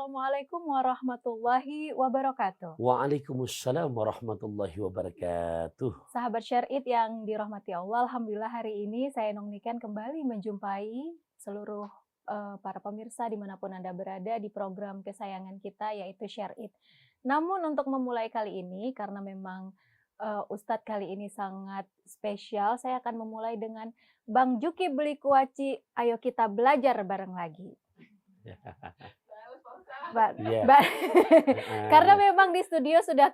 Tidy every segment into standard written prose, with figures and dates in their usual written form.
Assalamualaikum warahmatullahi wabarakatuh. Waalaikumsalam warahmatullahi wabarakatuh. Sahabat Syar'id yang dirahmati Allah, alhamdulillah hari ini saya Nong Niken kembali menjumpai seluruh para pemirsa dimanapun Anda berada di program kesayangan kita yaitu Syar'id. Namun untuk memulai kali ini karena memang Ustadz kali ini sangat spesial, saya akan memulai dengan Bang Juki Beli Kuaci, ayo kita belajar bareng lagi. Iya. Karena memang di studio sudah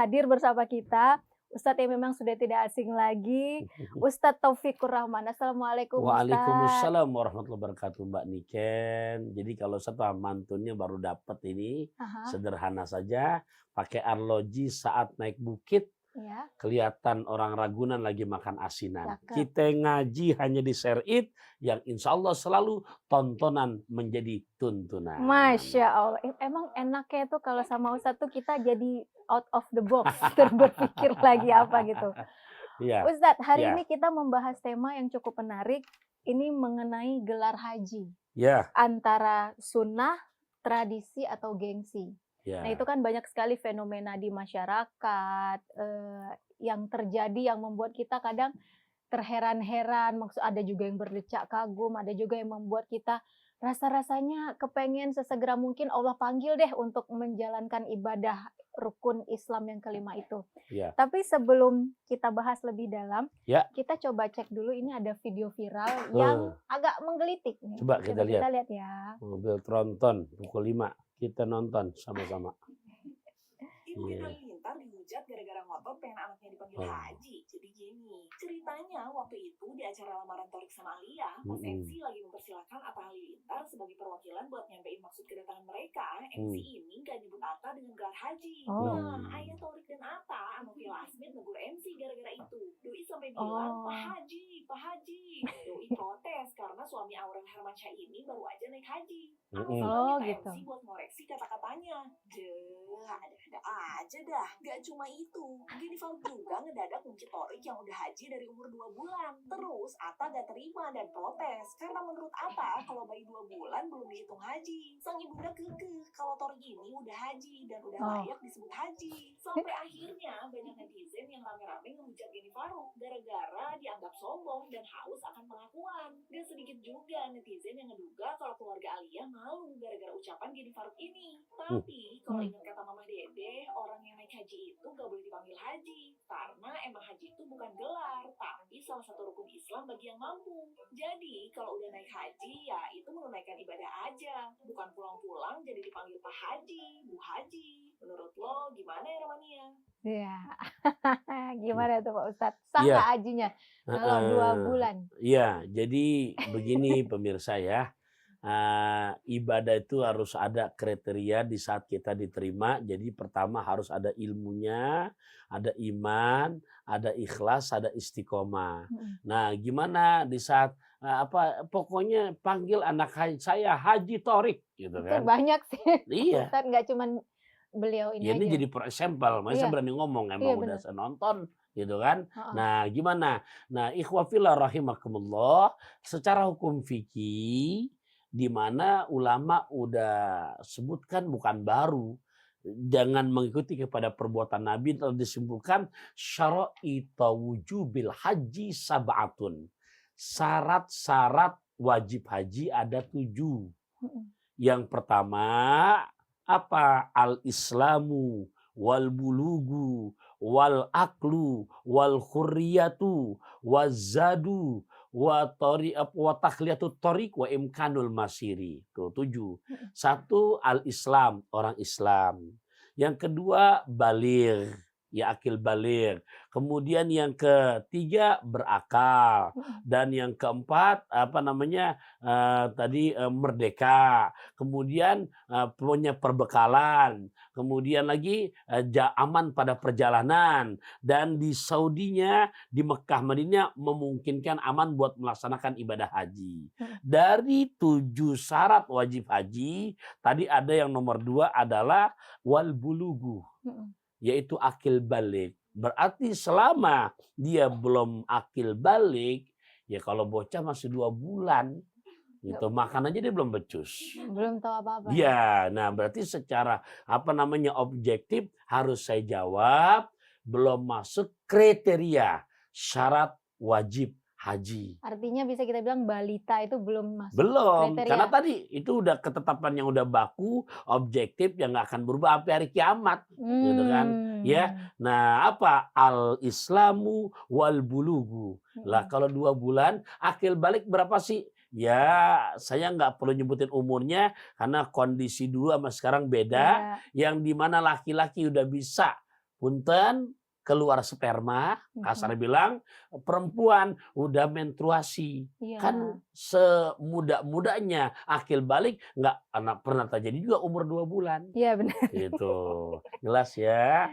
hadir bersama kita Ustadz yang memang sudah tidak asing lagi, Ustadz Taufikur Rahman. Assalamualaikum Ustadz. Waalaikumsalam warahmatullahi wabarakatuh, Mbak Niken. Jadi kalau setelah mantunnya baru dapat ini, sederhana saja, pakai arloji saat naik bukit. Ya. Kelihatan orang Ragunan lagi makan asinan. Cakep. Kita ngaji hanya di Syar'id yang insya Allah selalu tontonan menjadi tuntunan. Masya Allah, emang enaknya tuh kalau sama Ustadz tuh kita jadi out of the box, berpikir lagi apa gitu. Ya. Ustadz, hari Ya. ini kita membahas tema yang cukup menarik, ini mengenai gelar haji. Ya. Antara sunnah, tradisi, atau gengsi. Ya. Nah itu kan banyak sekali fenomena di masyarakat yang terjadi yang membuat kita kadang terheran-heran. Maksud ada juga yang berdecak kagum, ada juga yang membuat kita rasa-rasanya kepengen sesegera mungkin Allah panggil deh untuk menjalankan ibadah rukun Islam yang kelima itu. Ya. Tapi sebelum kita bahas lebih dalam, Ya. kita coba cek dulu ini ada video viral yang agak menggelitik nih. Coba kita lihat. Kita lihat ya. Mobil tronton pukul 5. Kita nonton sama-sama. Ibu Halilintar dihujat gara-gara ngotot pengen anaknya dipanggil haji. Jadi gini, ceritanya waktu itu di acara lamaran Torik sama Alia, Mas MC lagi mempersilahkan Atta Halilintar sebagai perwakilan buat nyampein maksud kedatangan mereka. MC ini gak nyebut Atta dengan gelar haji. Nah, ayah Torik dan Atta sama Villa Asmid negur MC gara-gara itu. Doi sampai bilang, Pak Haji. Doi protes karena suami Aurel Hermansyah ini baru aja naik haji. Aku gitu. MC buat ngoreksi kata-katanya. Ada aja dah. Gak cuma itu, Gini Faruk juga ngedadak kunci Torik yang udah haji dari umur 2 bulan. Terus Atta gak terima dan protes karena menurut Atta kalau bayi 2 bulan belum dihitung haji. Sang ibunda kekeh kalau Torik ini udah haji dan udah layak disebut haji. Sampai akhirnya banyak netizen yang rame-rame ngehujat Gini Faruk gara-gara dianggap sombong dan haus akan pengakuan. Gak sedikit juga netizen yang ngeduga kalau keluarga Alia malu gara-gara ucapan Gini Faruk ini. Tapi kalau ingat kata Mama Dede, orang yang naik haji itu gak boleh dipanggil haji karena emang haji itu bukan gelar tapi salah satu rukun Islam bagi yang mampu. Jadi kalau udah naik haji ya itu menunaikan ibadah aja, bukan pulang-pulang jadi dipanggil Pak Haji, Bu Haji. Menurut lo gimana ya Ramania? Ya, gimana tuh Pak Ustadz? Sah nggak hajinya kalau 2 bulan? Iya, jadi begini pemirsa ya. Ibadah itu harus ada kriteria di saat kita diterima. Jadi pertama harus ada ilmunya, ada iman, ada ikhlas, ada istiqomah. Nah, gimana di saat pokoknya panggil anak saya Haji Torik gitu kan. Itu banyak sih. Iya. Ustadz nggak cuman beliau ini Ya, ini aja. jadi sampel, masa berani ngomong emang udah saya nonton gitu kan. Nah, gimana? Nah, ikhwah fillah rahimakumullah, secara hukum fikih di mana ulama udah sebutkan bukan baru, jangan mengikuti kepada perbuatan Nabi, telah disimpulkan syara'ita wujubil haji sab'atun. Syarat-syarat wajib haji ada 7. Yang pertama apa? Al-islamu wal bulugu wal aklu wal khurriyatu wazadu wa takhliyatu tariq wa imkanul masiri. Tuh 7. 1 al-islam, orang Islam. Yang kedua baligh, ya akil baligh. Kemudian yang ketiga berakal dan yang keempat merdeka. Kemudian punya perbekalan. Kemudian lagi aman pada perjalanan dan di Saudinya di Mekah Madinah memungkinkan aman buat melaksanakan ibadah haji. Dari 7 syarat wajib haji, tadi ada yang nomor 2 adalah wal bulugu. Yaitu akil balik. Berarti selama dia belum akil balik, ya kalau bocah masih 2 bulan, Gitu. Makan aja dia belum becus. Belum tahu apa-apa. Iya, nah berarti secara objektif harus saya jawab belum masuk kriteria syarat wajib haji. Artinya bisa kita bilang balita itu belum masuk Belum, kriteria. karena tadi itu udah ketetapan yang udah baku, objektif yang nggak akan berubah sampai hari kiamat, gitu kan? Ya, nah apa al-Islamu wal bulugu. Lah kalau 2 bulan, akil balik berapa sih? Ya, saya nggak perlu nyebutin umurnya karena kondisi dulu sama sekarang beda. Yang dimana laki-laki udah bisa, punten, keluar sperma, kasar bilang, perempuan udah menstruasi. Kan semudah-mudahnya akil balik nggak pernah terjadi juga umur 2 bulan. Iya benar. Gitu. Jelas ya.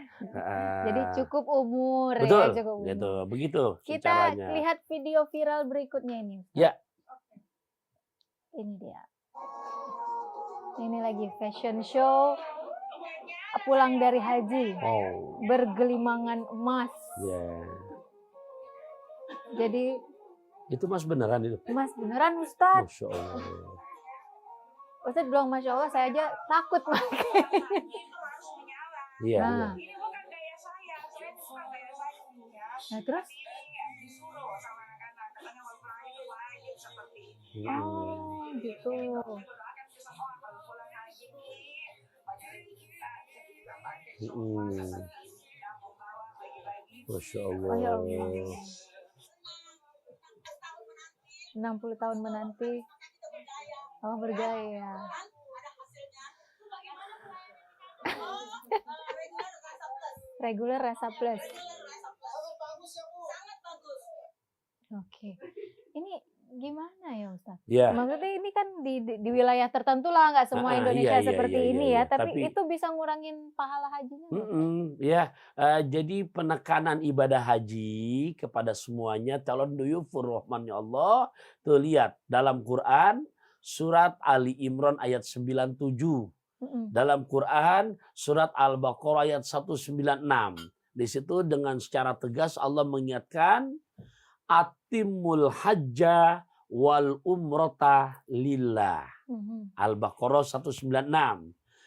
Jadi cukup umur. Betul. Ya, cukup umur. Gitu. Begitu Kita caranya. lihat video viral berikutnya ini. Ya. Ini dia. Ini lagi fashion show pulang dari haji, bergelimangan emas. Jadi itu emas beneran itu? Emas beneran Ustadz. Masya Allah. Ustadz bilang Masya Allah, saya aja takut makanya. Iya. Nah terus? Oh gitu. Masya Allah. 60 tahun menanti. Oh bergaya. Reguler rasa plus. Oke. Ini gimana ya Ustaz? Ya. Maksudnya ini kan di wilayah tertentu lah, nggak semua Indonesia seperti ini ya. Tapi itu bisa ngurangin pahala hajinya. Ya, jadi penekanan ibadah haji kepada semuanya calon duyufur rahman ya Allah. Tuh lihat dalam Quran surat Ali Imran ayat 97. Dalam Quran surat Al-Baqarah ayat 196. Di situ dengan secara tegas Allah mengingatkan atimul hajja wal umrata lillah. Al-Baqarah 196.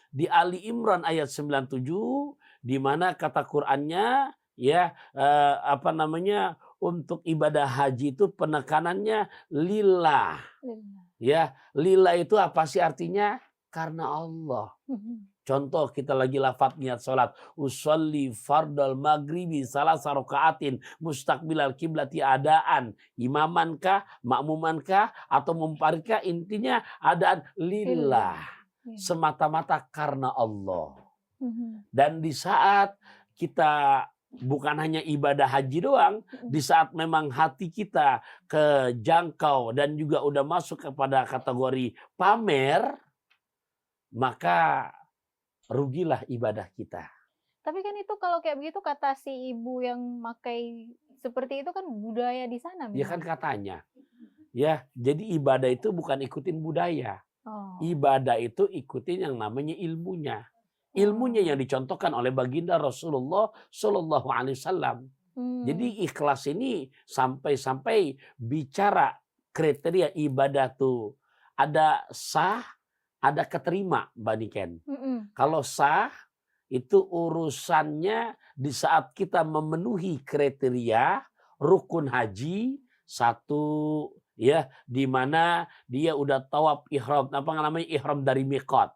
Di Ali Imran ayat 97 di mana kata Qur'annya ya untuk ibadah haji itu penekanannya lillah. Ya, lillah itu apa sih artinya? Karena Allah. Contoh kita lagi lafaz niat salat, usolli fardal maghribi salasa rakaatin mustaqbilal kiblati adaan, imamankah, makmumankah atau mumparidkah, intinya adaan lillah. Semata-mata karena Allah. Dan di saat kita bukan hanya ibadah haji doang, di saat memang hati kita kejangkau dan juga udah masuk kepada kategori pamer, maka rugilah ibadah kita. Tapi kan itu kalau kayak begitu kata si ibu yang pakai seperti itu kan budaya di sana. Ya kan katanya. Ya, jadi ibadah itu bukan ikutin budaya. Ibadah itu ikutin yang namanya ilmunya. Ilmunya yang dicontohkan oleh baginda Rasulullah Shallallahu Alaihi Wasallam. Jadi ikhlas ini sampai bicara kriteria ibadah tuh ada sah, ada keterima, Mbak Niken. Kalau sah itu urusannya di saat kita memenuhi kriteria rukun haji 1 ya, di mana dia udah tawaf ihram, ihram dari miqat.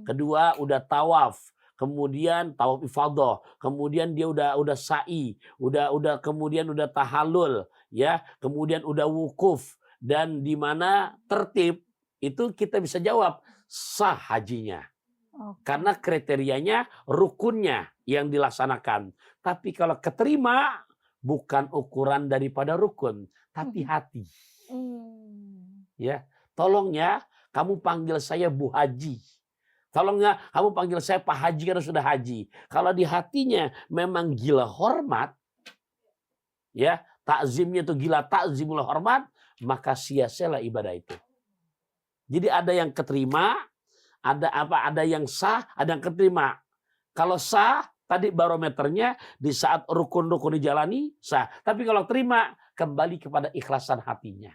Kedua udah tawaf, kemudian tawaf ifadah, kemudian dia udah sa'i, kemudian udah tahallul, ya, kemudian udah wukuf, dan di mana tertib itu kita bisa jawab sah hajinya. Karena kriterianya rukunnya yang dilaksanakan. Tapi kalau keterima bukan ukuran daripada rukun, tapi hati. Ya, tolong ya, kamu panggil saya Bu Haji. Tolong ya, kamu panggil saya Pak Haji karena sudah haji. Kalau di hatinya memang gila hormat, ya, takzimnya itu gila takzimul hormat, maka sia-sialah ibadah itu. Jadi ada yang keterima, ada yang sah, ada yang keterima. Kalau sah, tadi barometernya di saat rukun-rukun dijalani sah. Tapi kalau terima, kembali kepada ikhlasan hatinya.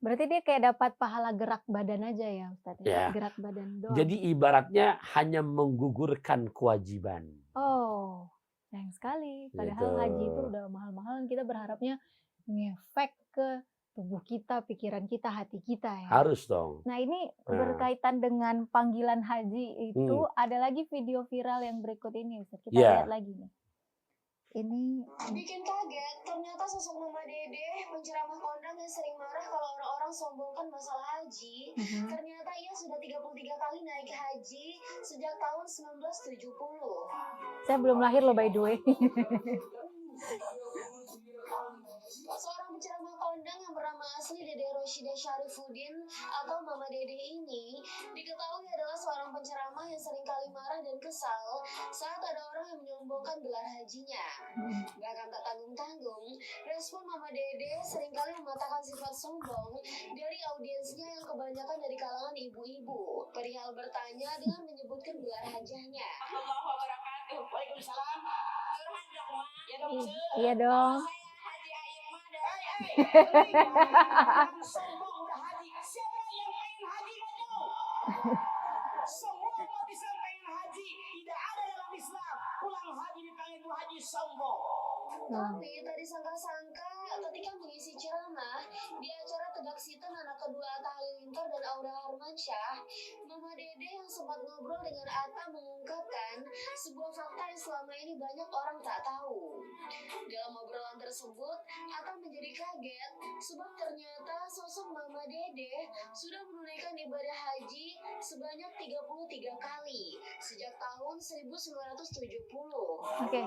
Berarti dia kayak dapat pahala gerak badan aja ya Ustaz? Ya. Gerak badan doang. Jadi ibaratnya hanya menggugurkan kewajiban. Oh, sayang sekali. Padahal Gitu. haji itu udah mahal-mahal, kita berharapnya ngefek ke tubuh kita, pikiran kita, hati kita ya. Harus dong. Nah ini berkaitan dengan panggilan haji itu, ada lagi video viral yang berikut ini Ustaz. Kita lihat lagi nih. Ini bikin kaget, ternyata sosok Mama Dede penceramah kondang yang sering marah kalau orang-orang sombongkan masalah haji. Ternyata ia sudah 33 kali naik haji sejak tahun 1970. Saya belum lahir loh by the way. Seorang penceramah kondang yang bernama asli Dede Roshida Syarifuddin atau Mama Dede ini diketahui adalah seorang penceramah yang sering kali marah dan kesal saat ada orang yang menyombongkan gelar hajinya. Bahkan tak tanggung-tanggung, respon Mama Dede seringkali mematahkan sifat sombong dari audiensnya yang kebanyakan dari kalangan ibu-ibu perihal bertanya dengan menyebutkan gelar hajahnya. Waalaikumsalam. Curhat dong, Ma. Ya dong, Iya dong. Sombong udah haji. Siapa yang pengen haji mau? Semua umat Islam pengen haji. Tidak ada dalam Islam pulang haji dipanggil haji sombong. Tapi tadi sangka-sangka ketika mengisi ceramah di acara Tegak Sitan anak kedua Atta Halilintar dan Aura Harmansyah, Mama Dede yang sempat ngobrol dengan Atta mengungkapkan sebuah fakta yang selama ini banyak orang tak tahu. Dalam obrolan tersebut, Atta menjadi kaget sebab ternyata sosok Mama Dede sudah menunaikan ibadah haji sebanyak 33 kali sejak tahun 1970. Oke.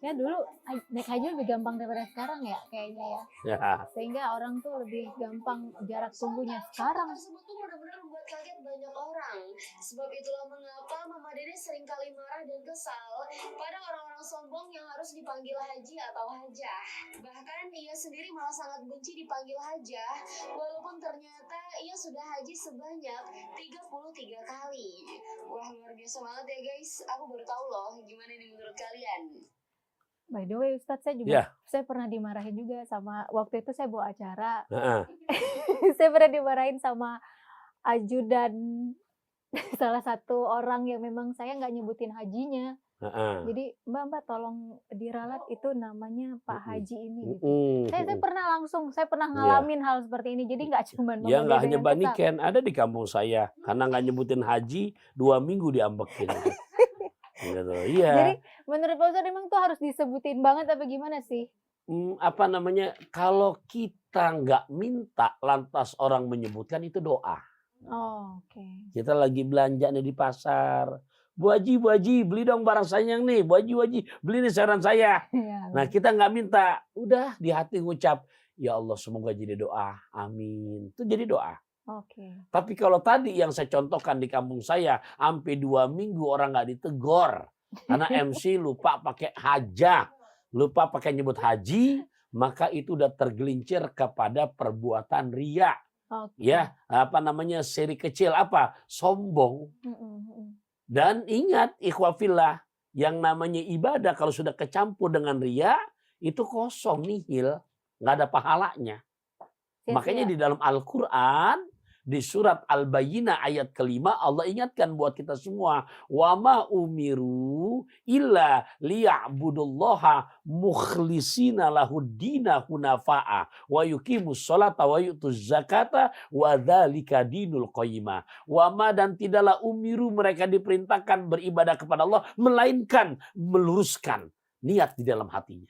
Ya dulu naik haji lebih gampang daripada sekarang ya kayaknya ya. Sehingga orang tuh lebih gampang jarak tunggunya sekarang. Tersebut tuh benar-benar membuat kaget banyak orang. Sebab itulah mengapa Mama Dede sering kali marah dan kesal pada orang-orang sombong yang harus dipanggil haji atau hajah. Bahkan ia sendiri malah sangat benci dipanggil hajah, walaupun ternyata ia sudah haji sebanyak 33 kali. Wah, luar biasa banget ya guys. Aku baru tahu loh gimana ini menurut kalian. By the way Ustadz, saya juga saya pernah dimarahin juga sama, waktu itu saya bawa acara. Saya pernah dimarahin sama ajudan salah satu orang yang memang saya nggak nyebutin hajinya. Jadi Mbak tolong diralat itu namanya Pak Haji ini gitu. Saya pernah ngalamin hal seperti ini. Jadi nggak cuma ya nggak hanya Mbak Niken, ada di kampung saya karena nggak nyebutin haji 2 minggu diambekin. Gitu. Iya. Jadi menurut Pak Ustadz emang tuh harus disebutin banget apa gimana sih? Apa namanya? Kalau kita nggak minta lantas orang menyebutkan itu doa. Oh, oke. Kita lagi belanja nih di pasar. Bu Haji, beli dong barang sayang nih. Bu Haji, beli nih sayuran saya. Nah kita nggak minta, udah di hati ngucap, ya Allah semoga jadi doa, amin. Itu jadi doa. Oke. Tapi kalau tadi yang saya contohkan di kampung saya, sampai 2 minggu orang nggak ditegor karena MC lupa pakai hajah, lupa pakai nyebut haji, maka itu udah tergelincir kepada perbuatan riya. Ya, apa namanya, seri kecil apa? Sombong. Dan ingat ikhwafillah, yang namanya ibadah kalau sudah kecampur dengan riya itu kosong, nihil, nggak ada pahalanya. Makanya di dalam Al-Quran di surat Al-Bayyinah ayat kelima Allah ingatkan buat kita semua, wa ma umiru illa liya'budullaha mukhlishina lahuddina hunafa'a wa yuqimus sholata wa yutuz zakata wa dzalika dinul qayyimah. Wa ma, dan tidaklah umiru mereka diperintahkan beribadah kepada Allah melainkan meluruskan niat di dalam hatinya.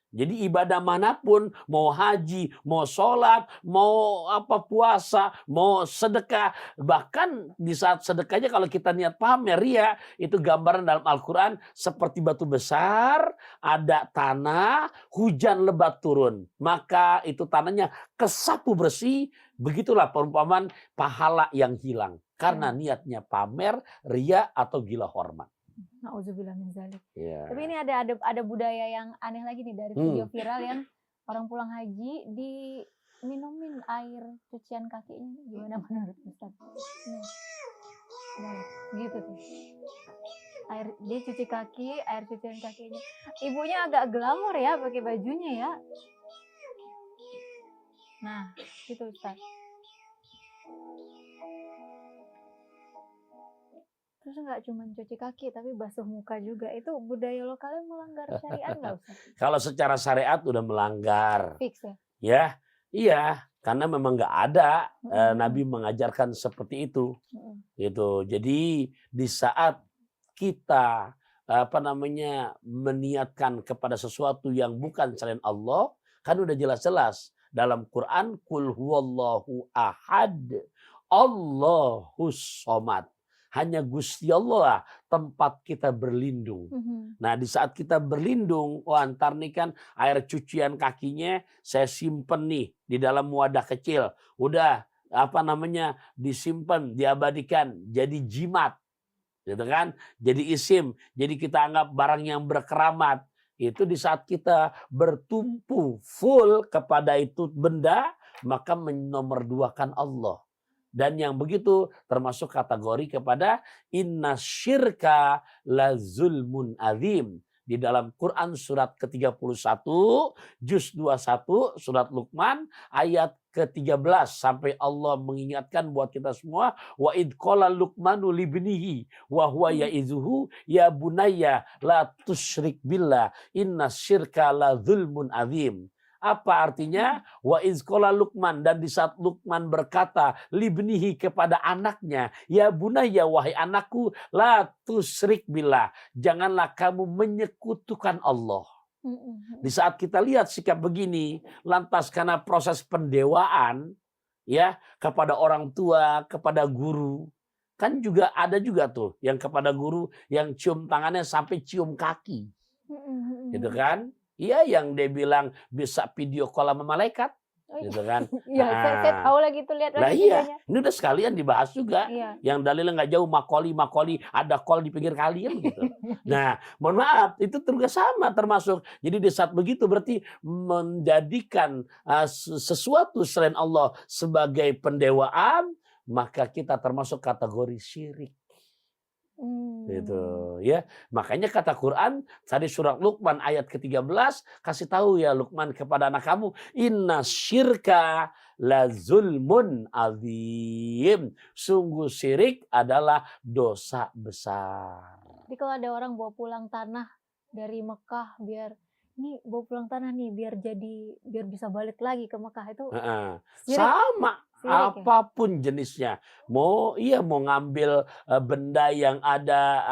Jadi ibadah manapun, mau haji, mau sholat, mau apa puasa, mau sedekah, bahkan di saat sedekahnya kalau kita niat pamer ya, itu gambaran dalam Al-Quran seperti batu besar, ada tanah, hujan lebat turun, maka itu tanahnya kesapu bersih. Begitulah perumpamaan pahala yang hilang karena niatnya pamer, ria atau gila hormat. Nauzubillah min zalik. Tapi ini ada budaya yang aneh lagi nih dari video viral yang orang pulang haji diminumin air cucian kakinya. Gimana menurut Ustaz? Nah, gitu tuh. dia cuci kaki, air cucian kakinya. Ibunya agak glamor ya pakai bajunya ya. Nah, gitu Ustaz. Terus nggak cuma cuci kaki, tapi basuh muka juga. Itu budaya lokalnya melanggar syariat nggak Ustaz? Kalau secara syariat udah melanggar. Fix ya? Ya, iya. Karena memang nggak ada Nabi mengajarkan seperti itu. Gitu. Jadi di saat kita meniatkan kepada sesuatu yang bukan selain Allah, kan udah jelas-jelas dalam Quran, Qul huwallahu ahad, Allahus somad. Hanya Gusti Allah tempat kita berlindung. Nah, di saat kita berlindung, antar nih kan air cucian kakinya saya simpen nih di dalam wadah kecil. Udah disimpan, diabadikan, jadi jimat. Gitu kan? Jadi isim, jadi kita anggap barang yang berkeramat. Itu di saat kita bertumpu full kepada itu benda, maka menomorduakan Allah. Dan yang begitu termasuk kategori kepada inna syirka la zulmun azim. Di dalam Quran surat ke-31, juz 21, surat Luqman, ayat ke-13. Sampai Allah mengingatkan buat kita semua, wa id qala Luqmanu libnihi wa huwa ya'izuhu ya bunayya la tusyrik billah inna syirka la zulmun azim. Apa artinya? Wa iz qala Luqman, dan di saat Luqman berkata libnihi kepada anaknya, ya bunayya, wahai anakku, la tusyrik billah, janganlah kamu menyekutukan Allah. Di saat kita lihat sikap begini, lantas karena proses pendewaan ya kepada orang tua, kepada guru, kan juga ada juga tuh yang kepada guru yang cium tangannya sampai cium kaki. Gitu kan? Iya, yang dia bilang bisa video call sama malaikat, gitu kan? Iya, saya tahu lagi tuh, lihat lagi videonya. Ini udah sekalian dibahas juga. Iya. Yang dalilnya nggak jauh, makoli ada call di pinggir kali kan gitu. Nah, mohon maaf, itu juga sama termasuk. Jadi di saat begitu berarti menjadikan sesuatu selain Allah sebagai pendewaan, maka kita termasuk kategori syirik. Gitu ya. Makanya kata Quran tadi surat Luqman ayat ke-13, kasih tahu ya Luqman kepada anak kamu, inna syirka la zulmun azim. Sungguh syirik adalah dosa besar. Jadi kalau ada orang bawa pulang tanah dari Mekah, bawa pulang tanah nih biar bisa balik lagi ke Mekah, itu sama. Apapun jenisnya, mau ngambil benda yang ada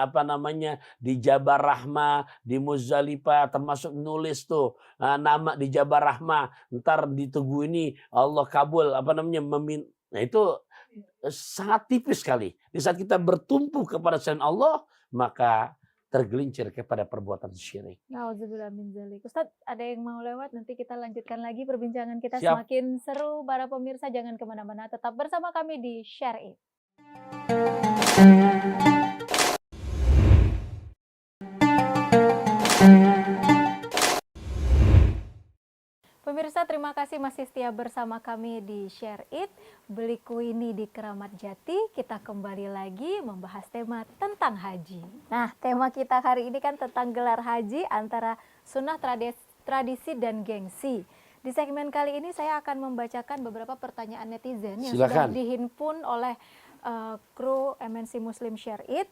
di Jabal Rahmah, di Muzdalifah, termasuk nulis tuh nama di Jabal Rahmah, ntar di Tugu ini Allah kabul nah itu sangat tipis sekali. Di saat kita bertumpu kepada selain Allah, maka tergelincir kepada perbuatan syirik. Nauzubillah min dzalik. Ustadz, ada yang mau lewat? Nanti kita lanjutkan lagi perbincangan kita. Siap. Semakin seru. Para pemirsa jangan kemana-mana. Tetap bersama kami di Share It. Pemirsa, terima kasih masih setia bersama kami di Share It. Beli kuini di Keramat Jati. Kita kembali lagi membahas tema tentang haji. Nah, tema kita hari ini kan tentang gelar haji antara sunnah, tradisi, dan gengsi. Di segmen kali ini saya akan membacakan beberapa pertanyaan netizen yang sudah dihimpun oleh kru MNC Muslim Share It.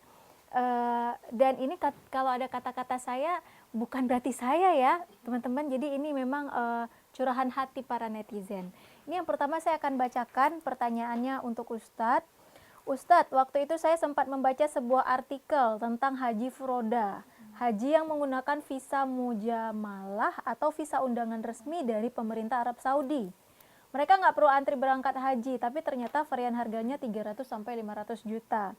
Dan ini kalau ada kata-kata saya, bukan berarti saya ya teman-teman. Jadi ini memang curahan hati para netizen. Ini yang pertama saya akan bacakan pertanyaannya untuk Ustadz. Ustadz, waktu itu saya sempat membaca sebuah artikel tentang haji furoda. Haji yang menggunakan visa mujamalah atau visa undangan resmi dari pemerintah Arab Saudi. Mereka nggak perlu antri berangkat haji, tapi ternyata varian harganya 300 sampai 500 juta.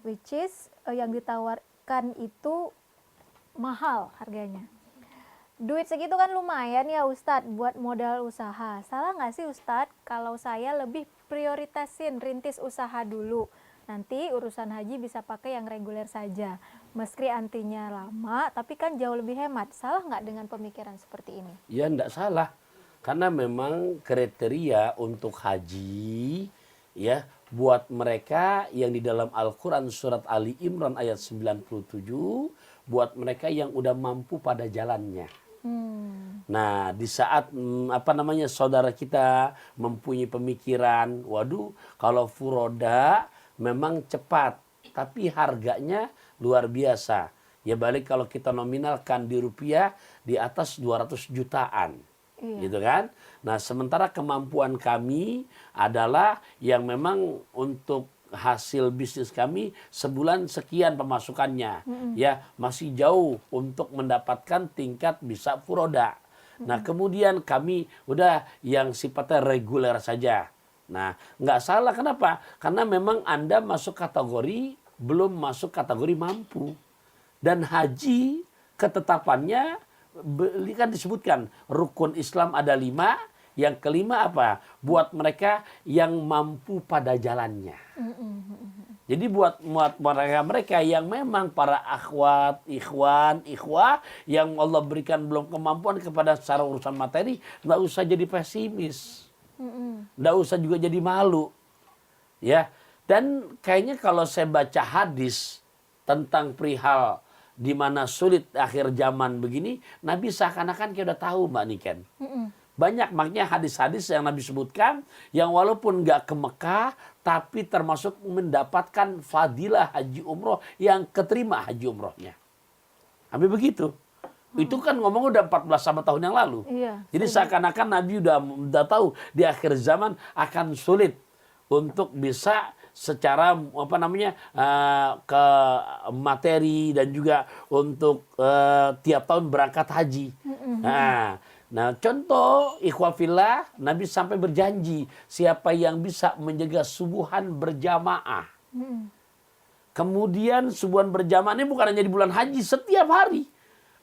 Which is yang ditawarkan itu mahal harganya. Duit segitu kan lumayan ya Ustadz buat modal usaha. Salah nggak sih Ustadz kalau saya lebih prioritasin rintis usaha dulu? Nanti urusan haji bisa pakai yang reguler saja. Meski antrinya lama, tapi kan jauh lebih hemat. Salah nggak dengan pemikiran seperti ini? Ya nggak salah. Karena memang kriteria untuk haji ya buat mereka yang di dalam Al-Quran surat Ali Imran ayat 97, buat mereka yang udah mampu pada jalannya. Nah, di saat saudara kita mempunyai pemikiran, waduh, kalau furoda memang cepat, tapi harganya luar biasa. Ya balik kalau kita nominalkan di rupiah di atas 200 jutaan. Gitu kan? Nah, sementara kemampuan kami adalah yang memang untuk hasil bisnis kami sebulan sekian pemasukannya. Ya, masih jauh untuk mendapatkan tingkat bisa furoda. Nah, kemudian kami udah yang sifatnya reguler saja. Nah, nggak salah. Kenapa? Karena memang Anda masuk kategori, belum masuk kategori mampu. Dan haji ketetapannya kan disebutkan rukun Islam ada 5, yang kelima apa? Buat mereka yang mampu pada jalannya. Jadi buat mereka yang memang para akhwat, ikhwah yang Allah berikan belum kemampuan kepada secara urusan materi, nggak usah jadi pesimis, nggak usah juga jadi malu, ya. Dan kayaknya kalau saya baca hadis tentang perihal di mana sulit akhir zaman begini, Nabi seakan-akan kayak udah tahu, Mbak Niken. Banyak makanya hadis-hadis yang Nabi sebutkan yang walaupun nggak ke Mekah, tapi termasuk mendapatkan fadilah haji umroh yang keterima haji umrohnya. Nabi begitu. Itu kan ngomong udah 14 tahun yang lalu. Jadi seakan-akan Nabi udah tahu di akhir zaman akan sulit untuk bisa secara ke materi dan juga untuk tiap tahun berangkat haji. Nah, contoh ikhwafillah, Nabi sampai berjanji siapa yang bisa menjaga subuhan berjamaah. Kemudian subuhan berjamaah ini bukan hanya di bulan haji, setiap hari.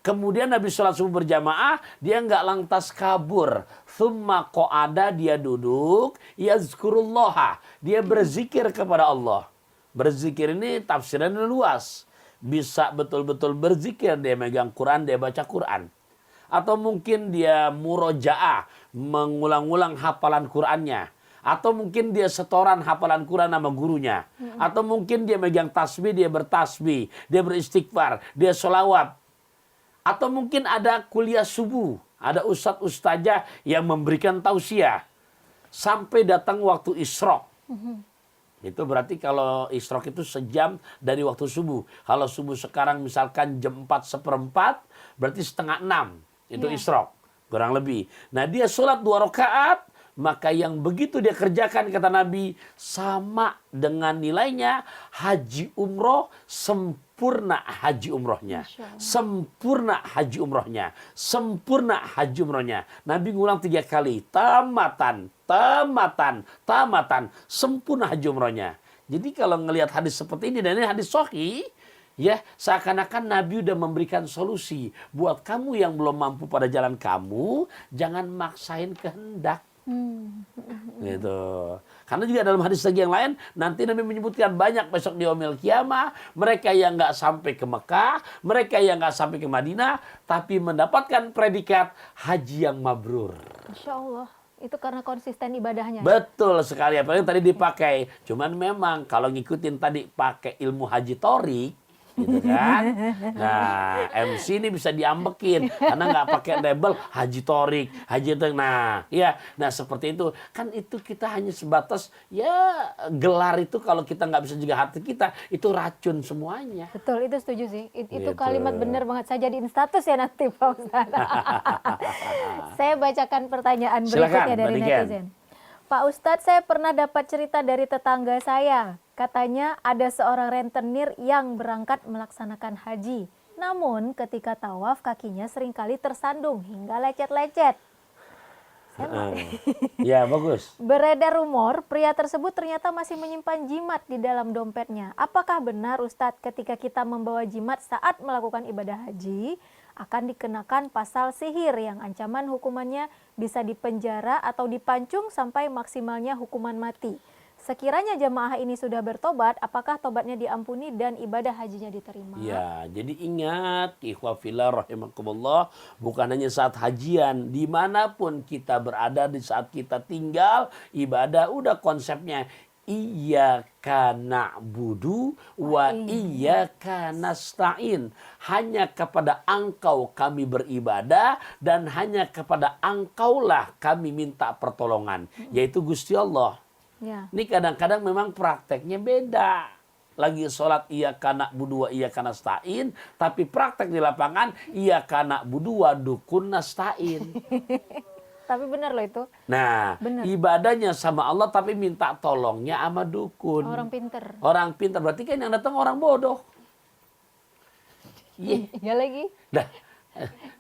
Kemudian Nabi sholat subuh berjamaah, dia nggak lantas kabur. Thumma qa'ada, dia duduk, yazkurullaha, dia berzikir kepada Allah. Berzikir ini tafsirannya luas. Bisa betul-betul berzikir, dia megang Quran, dia baca Quran. Atau mungkin dia murojaah, mengulang-ulang hafalan Qurannya. Atau mungkin dia setoran hafalan Quran sama gurunya. Atau mungkin dia megang tasbih, dia bertasbih, dia beristighfar, dia sholawat. Atau mungkin ada kuliah subuh, ada ustadz-ustazah yang memberikan tausiah sampai datang waktu isyraq. Itu berarti kalau isyraq itu sejam dari waktu subuh. Kalau subuh sekarang misalkan jam 4:15, berarti 5:30 itu isyraq, kurang lebih. Nah, dia sholat 2 rakaat, maka yang begitu dia kerjakan kata Nabi sama dengan nilainya haji umroh sempurna haji umrohnya. Sempurna haji umrohnya. Sempurna haji umrohnya. Nabi ngulang 3 kali. Tamatan. Sempurna haji umrohnya. Jadi kalau ngelihat hadis seperti ini, dan ini hadis sahih, ya, seakan-akan Nabi udah memberikan solusi. Buat kamu yang belum mampu pada jalan kamu, jangan maksain kehendak. Gitu. Karena juga dalam hadis lagi yang lain, nanti Nabi menyebutkan banyak besok di yaumil qiyamah, mereka yang nggak sampai ke Mekah, mereka yang nggak sampai ke Madinah, tapi mendapatkan predikat haji yang mabrur. Masya Allah. Itu karena konsisten ibadahnya. Betul sekali, apalagi tadi dipakai. Cuman memang kalau ngikutin tadi pakai ilmu haji torik, gitu kan. Nah, MC ini bisa diambekin karena nggak pakai label haji torik, haji torik. Nah, ya, nah seperti itu kan, itu kita hanya sebatas ya gelar itu, kalau kita nggak bisa jaga hati kita, itu racun semuanya. Betul, itu setuju sih. Itu Gitu. kalimat benar banget. Saya jadiin status ya nanti, Pak Ustadz. Saya bacakan pertanyaan berikutnya dari netizen. Pak Ustadz, saya pernah dapat cerita dari tetangga saya. Katanya ada seorang rentenir yang berangkat melaksanakan haji. Namun ketika tawaf kakinya seringkali tersandung hingga lecet-lecet. Ya, bagus. Beredar rumor pria tersebut ternyata masih menyimpan jimat di dalam dompetnya. Apakah benar Ustadz ketika kita membawa jimat saat melakukan ibadah haji akan dikenakan pasal sihir yang ancaman hukumannya bisa dipenjara atau dipancung sampai maksimalnya hukuman mati? Sekiranya jamaah ini sudah bertobat, apakah tobatnya diampuni dan ibadah hajinya diterima? Ya, jadi ingat, ikhwafillah rahimakumullah, bukan hanya saat hajian, dimanapun kita berada, di saat kita tinggal, ibadah, udah konsepnya iyyaka na'budu wa iyyaka nasta'in. Hanya kepada Engkau kami beribadah dan hanya kepada Engkaulah kami minta pertolongan, yaitu Gusti Allah. Ya. Ini kadang-kadang memang prakteknya beda. Lagi sholat iyyaka na'budu wa iyyaka nasta'in, tapi praktek di lapangan iyyaka na'budu wa dukun nasta'in. Tapi benar loh itu. Nah, bener. Ibadahnya sama Allah tapi minta tolongnya sama dukun. Orang pinter. Orang pintar berarti kan yang datang orang bodoh. Iya. Iya lagi. Nah,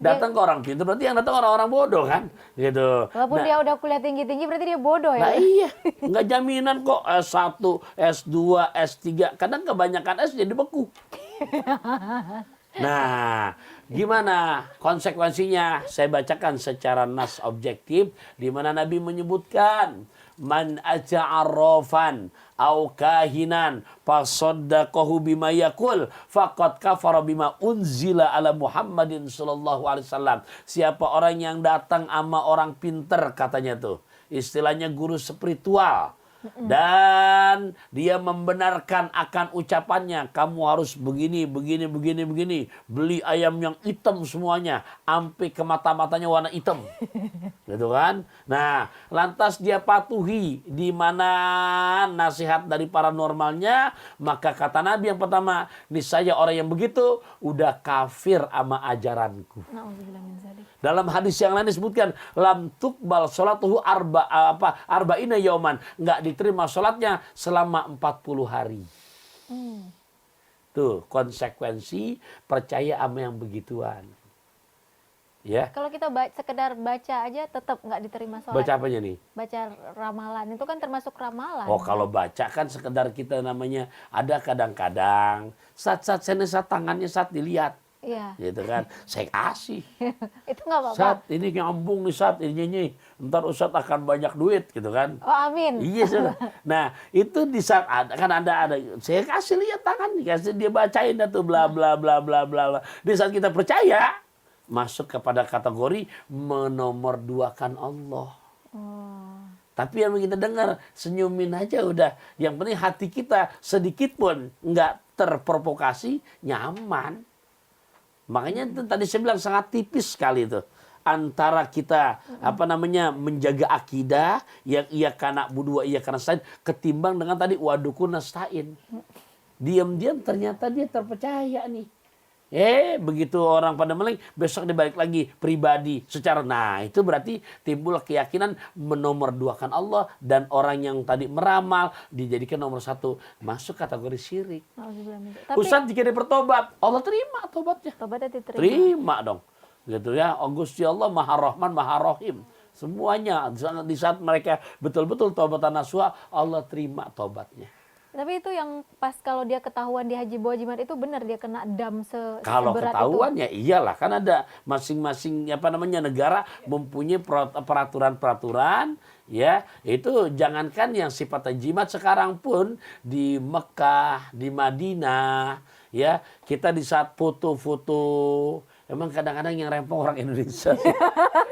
datang ke orang pintar berarti yang datang orang-orang bodoh kan, gitu. Walaupun dia udah kuliah tinggi-tinggi berarti dia bodoh ya. Nah iya, nggak jaminan kok S1, S2, S3. Kadang kebanyakan S jadi beku. Nah, gimana konsekuensinya? Saya bacakan secara nas objektif di mana Nabi menyebutkan man aja'arrafan au kahinan fasaddaqahu bima yaqul faqad kafara bima unzila ala Muhammadin sallallahu alaihi wasallam. Siapa orang yang datang sama orang pinter katanya tuh, istilahnya guru spiritual, dan dia membenarkan akan ucapannya, kamu harus begini, begini, begini, begini. Beli ayam yang hitam semuanya, sampai ke mata-matanya warna hitam. Gitu kan? Nah, lantas dia patuhi di mana nasihat dari paranormalnya, maka kata Nabi yang pertama, niscaya orang yang begitu udah kafir sama ajaranku. Dalam hadis yang lain disebutkan lam tuqbal salatuhu arba'ina yauman, enggak diterima salatnya selama 40 hari. Tuh konsekuensi percaya sama yang begituan. Ya. Kalau kita sekedar baca aja tetap nggak diterima salat. Baca apanya nih? Baca ramalan itu kan termasuk ramalan. Oh, kalau baca kan sekedar kita namanya ada kadang-kadang saat tangannya saat dilihat. Iya. Gitu kan, saya kasih. Itu nggak apa-apa. Saat ini nyambung nih, saat ini ntar Ustadz akan banyak duit gitu kan. Oh amin. Iya sudah. Nah itu di saat ada saya kasih lihat tangan, kasih dia bacain dah tuh bla bla bla bla bla. Di saat kita percaya masuk kepada kategori menomorduakan Allah. Tapi yang kita dengar senyumin aja udah. Yang penting hati kita sedikit pun nggak terprovokasi, nyaman. Makanya itu tadi saya bilang sangat tipis sekali itu antara kita menjaga akidah yang iyyaka na'budu wa iyyaka nasta'in ketimbang dengan tadi wadukun nasta'in. Diam-diam ternyata dia terpercaya nih. Begitu orang pada meleng, besok dia balik lagi pribadi secara. Nah, itu berarti timbul keyakinan menomorduakan Allah, dan orang yang tadi meramal dijadikan nomor satu, masuk kategori syirik. Ustadz jika dia bertobat, Allah terima tobatnya. Tobatnya diterima. Terima dong. Gitu ya. Gusti Allah Maha Rahman, Maha Rahim. Semuanya di saat mereka betul-betul tobatan nasuha, Allah terima tobatnya. Tapi itu yang pas kalau dia ketahuan di haji bawah jimat itu benar dia kena dam seberat itu. Kalau ketahuan ya iyalah, kan ada masing-masing negara mempunyai peraturan-peraturan ya. Itu jangankan yang sifatnya jimat, sekarang pun di Mekah, di Madinah ya, kita di saat foto-foto emang kadang-kadang yang rempong orang Indonesia.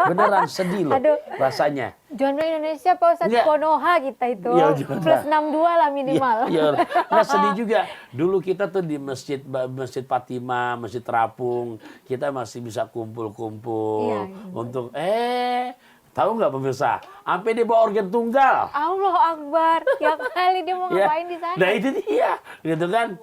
Beneran sedih loh. Aduh, rasanya. Jomblo Indonesia Pak Ustadz Konoha kita itu. Ya, plus 62 lah minimal. Iya. Nah, sedih juga. Dulu kita tuh di Masjid Fatimah, Masjid Terapung, kita masih bisa kumpul-kumpul untuk tahu nggak pemirsa? Sampai dia bawa organ tunggal. Allah Akbar. Tiap kali dia mau ngapain di sana. Nah, itu dia. Gitu kan.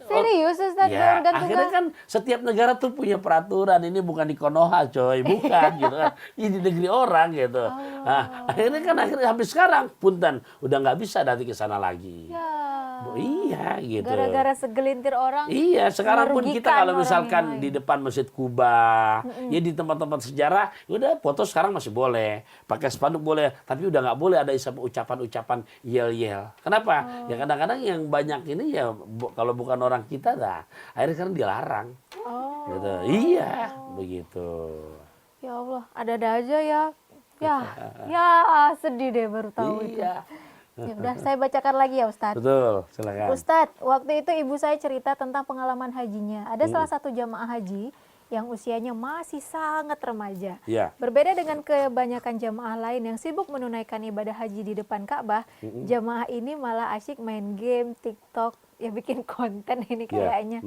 Serius Ustaz, ya, akhirnya kan setiap negara tuh punya peraturan. Ini bukan di Konoha coy, bukan gitu kan. Ini di negeri orang gitu. Nah, akhirnya sampai sekarang punten udah nggak bisa datang ke sana lagi. Ya. Iya gitu. Gara-gara segelintir orang. Iya, sekarang pun kita kalau misalkan di depan Masjid Kuba, ya di tempat-tempat sejarah, udah foto sekarang masih boleh, pakai spanduk boleh, tapi udah nggak boleh ada ucapan-ucapan yel-yel. Kenapa? Ya kadang-kadang yang banyak ini ya kalau bukan orang kita dah, akhirnya sekarang dilarang. Gitu. Iya, begitu. Ya Allah, ada-ada aja ya. Ya sedih deh baru tahu itu. Ya udah, saya bacakan lagi ya Ustadz. Betul, silakan. Ustadz, waktu itu ibu saya cerita tentang pengalaman hajinya. Ada salah satu jamaah haji yang usianya masih sangat remaja. Ya. Berbeda dengan kebanyakan jamaah lain yang sibuk menunaikan ibadah haji di depan Ka'bah, jamaah ini malah asyik main game, TikTok, ya bikin konten ini kayaknya.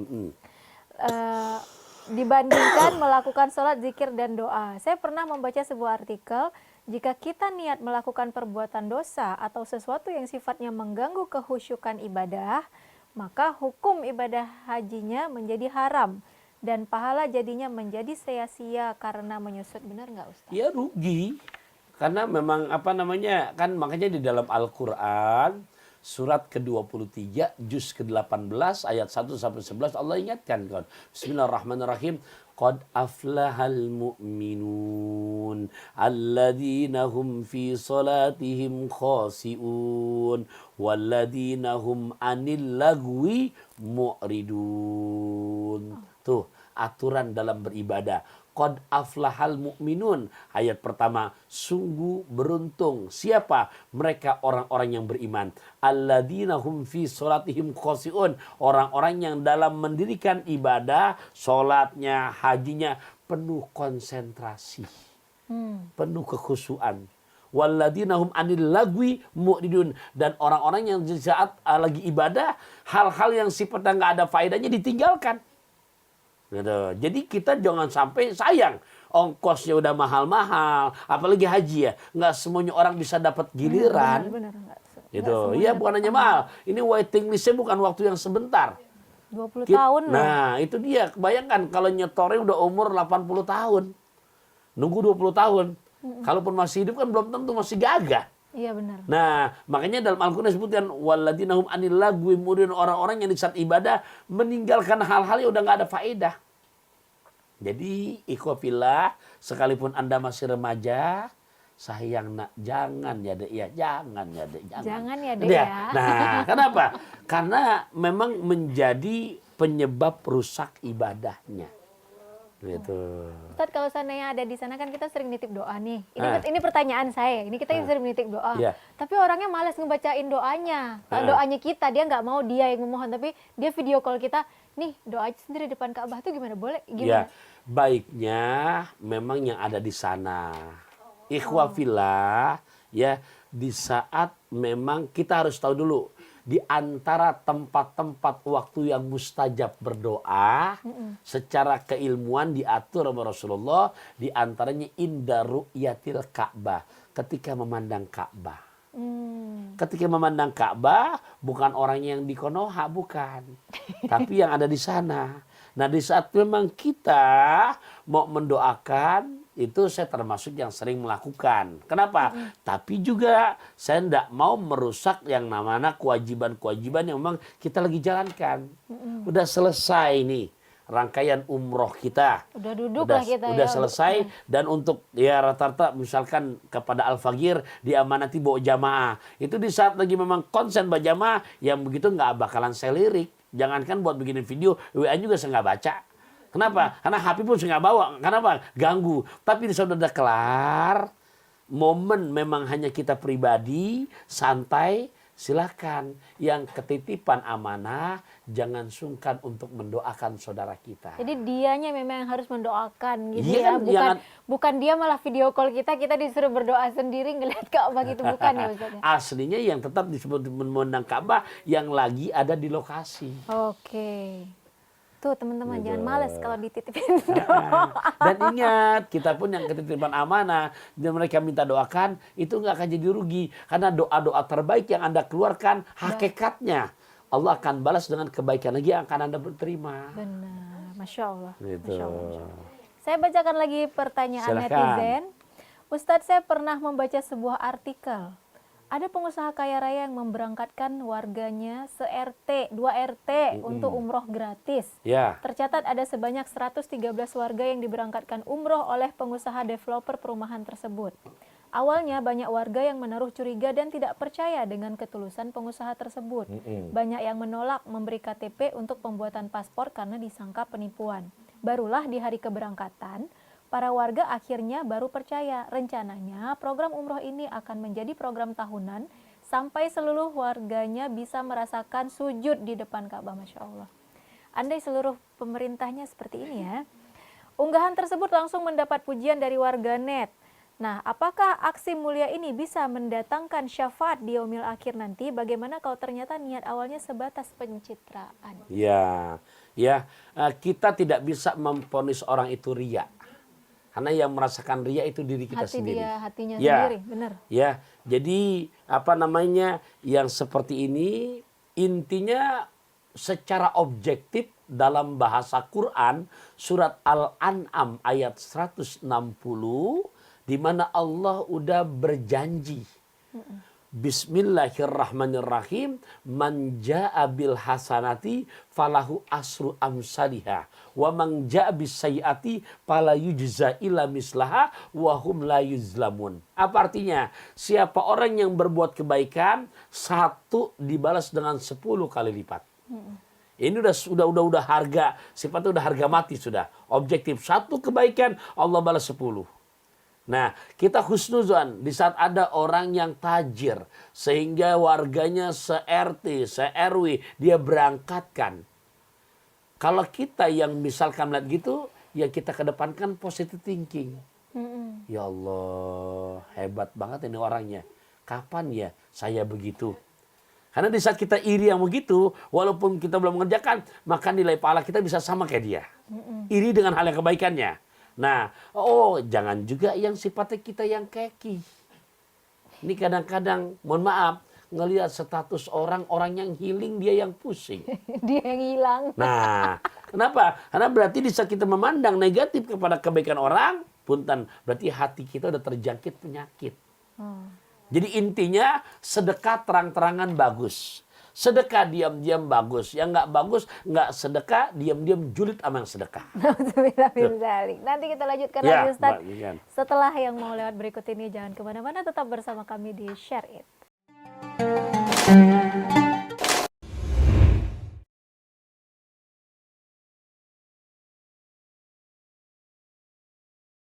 Dibandingkan melakukan sholat, zikir, dan doa. Saya pernah membaca sebuah artikel, jika kita niat melakukan perbuatan dosa atau sesuatu yang sifatnya mengganggu kehusyukan ibadah, maka hukum ibadah hajinya menjadi haram. Dan pahala jadinya menjadi sia-sia karena menyusut. Benar nggak Ustaz? Ya rugi. Karena memang kan makanya di dalam Al-Quran surat ke-23 juz ke-18 ayat 1 sampai 11 Allah ingatkan kan. Bismillahirrahmanirrahim. Qad aflahal mu'minun alladzina hum fi salatihim khasi'un walladzina hum anil lagwi mu'ridun. Tuh, aturan dalam beribadah. Qad aflahal mu'minun. Ayat pertama, sungguh beruntung. Siapa? Mereka orang-orang yang beriman. Alladzina hum fi sholatihim khasi'un. Orang-orang yang dalam mendirikan ibadah, sholatnya, hajinya, penuh konsentrasi. Penuh kekhusyuan. Walladzina hum anil lagwi mu'ridun. Dan orang-orang yang di saat lagi ibadah, hal-hal yang sifatnya nggak ada faedahnya ditinggalkan. Gitu. Jadi kita jangan sampai sayang, ongkosnya udah mahal-mahal, apalagi haji ya, nggak semuanya orang bisa dapat giliran. Benar, Gitu. Iya, bukan hanya mahal. Ini waiting listnya bukan waktu yang sebentar. 20 tahun loh. Nah, itu dia. Bayangkan kalau nyetornya udah umur 80 tahun. Nunggu 20 tahun. Kalaupun masih hidup kan belum tentu masih gagah. Iya benar. Nah, makanya dalam Al-Quran disebutkan walladzina hum anil lagwi mu'ridun, orang-orang yang di saat ibadah meninggalkan hal-hal yang udah nggak ada faedah. Jadi ikhwafillah, sekalipun Anda masih remaja, sayang nak, jangan ya Dek ya, jangan ya Dek, jangan. Jangan ya Dek ya. Nah, kenapa? Karena memang menjadi penyebab rusak ibadahnya. Gitu. Ustadz, kalau seandainya ada di sana kan kita sering nitip doa nih. Ini pertanyaan saya. Ini kita sering nitip doa. Yeah. Tapi orangnya malas ngebacain doanya. Doanya kita, dia nggak mau dia yang memohon, tapi dia video call kita. Nih doa aja sendiri depan Ka'bah tuh gimana? Boleh? Gimana? Ya, baiknya memang yang ada di sana. Ikhwafillah, ya, di saat memang kita harus tahu dulu. Di antara tempat-tempat waktu yang mustajab berdoa, secara keilmuan diatur oleh Rasulullah, di antaranya inda ru'yatil Ka'bah, ketika memandang Ka'bah. Ketika memandang Ka'bah, bukan orang yang di Konoha, bukan. Tapi yang ada di sana. Nah, di saat memang kita mau mendoakan, itu saya termasuk yang sering melakukan. Kenapa? Tapi juga saya tidak mau merusak yang namanya kewajiban-kewajiban yang memang kita lagi jalankan. Udah selesai nih rangkaian umroh kita. Udah duduk lah kita udah ya. selesai. Dan untuk ya rata-rata misalkan kepada Al-Fagir diamanati bawa jamaah. Itu di saat lagi memang konsen bawa jamaah, yang begitu nggak bakalan saya lirik. Jangankan buat bikin video, WA juga saya nggak baca. Kenapa? Karena HP pun saya nggak bawa. Kenapa? Ganggu. Tapi di saat udah kelar, momen memang hanya kita pribadi, santai, silakan. Yang ketitipan amanah, jangan sungkan untuk mendoakan saudara kita. Jadi dianya memang yang harus mendoakan gitu Iya ya. kan, Bukan dia malah video call kita disuruh berdoa sendiri ngelihat Ka'bah gitu, bukan ya Ustaz? Aslinya yang tetap disebut memandang Ka'bah yang lagi ada di lokasi. Oke. Tuh teman-teman, jangan males kalau dititipin Dan ingat, kita pun yang ketitipan amanah, dan mereka minta doakan, itu nggak akan jadi rugi. Karena doa-doa terbaik yang Anda keluarkan, hakikatnya Allah akan balas dengan kebaikan lagi yang akan Anda terima. Benar, Masya Allah. Gitu. Masya Allah, Masya Allah. Saya bacakan lagi pertanyaan Silakan. netizen. Ustadz, saya pernah membaca sebuah artikel. Ada pengusaha kaya raya yang memberangkatkan warganya se-RT, 2 RT untuk umroh gratis. Ya. Tercatat ada sebanyak 113 warga yang diberangkatkan umroh oleh pengusaha developer perumahan tersebut. Awalnya banyak warga yang menaruh curiga dan tidak percaya dengan ketulusan pengusaha tersebut. Banyak yang menolak memberi KTP untuk pembuatan paspor karena disangka penipuan. Barulah di hari keberangkatan, para warga akhirnya baru percaya. Rencananya program umroh ini akan menjadi program tahunan sampai seluruh warganya bisa merasakan sujud di depan Ka'bah. Masya Allah. Andai seluruh pemerintahnya seperti ini ya. Unggahan tersebut langsung mendapat pujian dari warganet. Nah, apakah aksi mulia ini bisa mendatangkan syafaat di yaumil akhir nanti? Bagaimana kalau ternyata niat awalnya sebatas pencitraan? Ya, kita tidak bisa memvonis orang itu riya. Karena yang merasakan riya itu diri kita sendiri. Hatinya sendiri, benar. Ya, jadi yang seperti ini intinya secara objektif dalam bahasa Quran surat Al-An'am ayat 160 di mana Allah udah berjanji. Bismillahirrahmanirrahim. Man jaa bil hasanati falahu asru amsalihha wa man jaa bis sayyiati fala yujza illa mislaha wa hum la yuzlamun. Apa artinya? Siapa orang yang berbuat kebaikan, 1 dibalas dengan 10 kali lipat. Ini udah harga, sifatnya udah harga mati sudah. Objektif 1 kebaikan Allah balas 10. Nah, kita husnuzon di saat ada orang yang tajir sehingga warganya se-RT, se-RW dia berangkatkan. Kalau kita yang misalkan melihat gitu, ya kita kedepankan positive thinking. Ya Allah, hebat banget ini orangnya. Kapan ya saya begitu? Karena di saat kita iri yang begitu, walaupun kita belum mengerjakan, maka nilai pahala kita bisa sama kayak dia. Iri dengan hal yang kebaikannya. Nah, jangan juga yang sifatnya kita yang keki. Ini kadang-kadang, mohon maaf, ngelihat status orang yang healing, dia yang pusing. Dia yang hilang. Nah, kenapa? Karena berarti di saat kita memandang negatif kepada kebaikan orang, punten, berarti hati kita udah terjangkit penyakit. Jadi intinya sedekah terang-terangan bagus. Sedekah diam-diam bagus. Yang nggak bagus, nggak sedekah, diam-diam julid sama yang sedekah. Nanti kita lanjutkan lagi Ustaz. Setelah yang mau lewat berikut ini, jangan kemana-mana, tetap bersama kami di Share It.